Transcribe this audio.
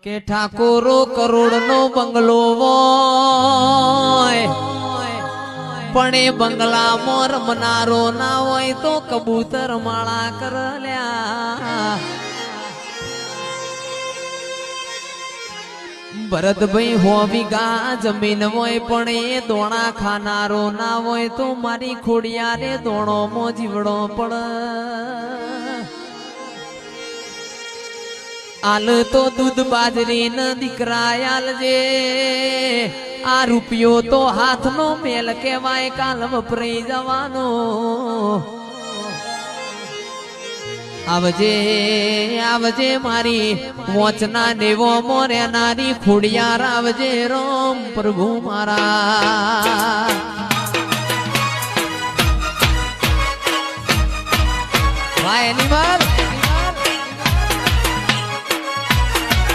કે ઠાકોરો કરોડ નો બંગલો હોય પણ એ બંગલામાં રમનારો ના હોય તો કબૂતર માળા કરલ્યા ભરતભાઈ હો વીઘા જમીન હોય પણ એ દોણા ખાનારો ના હોય તો મારી ખોડિયારે દોણો મો જીવડો પડ આલ તો દૂધ બાજરી ન દીકરા આલજે આ રૂપિયો તો હાથનો મેલ કહેવાય કાલ વપરાઈ જવાનો આવજે આવજે મારી મોચના દેવો મોરે નારી ખોડિયાર આવજે રામ પ્રભુ મારા ભાઈ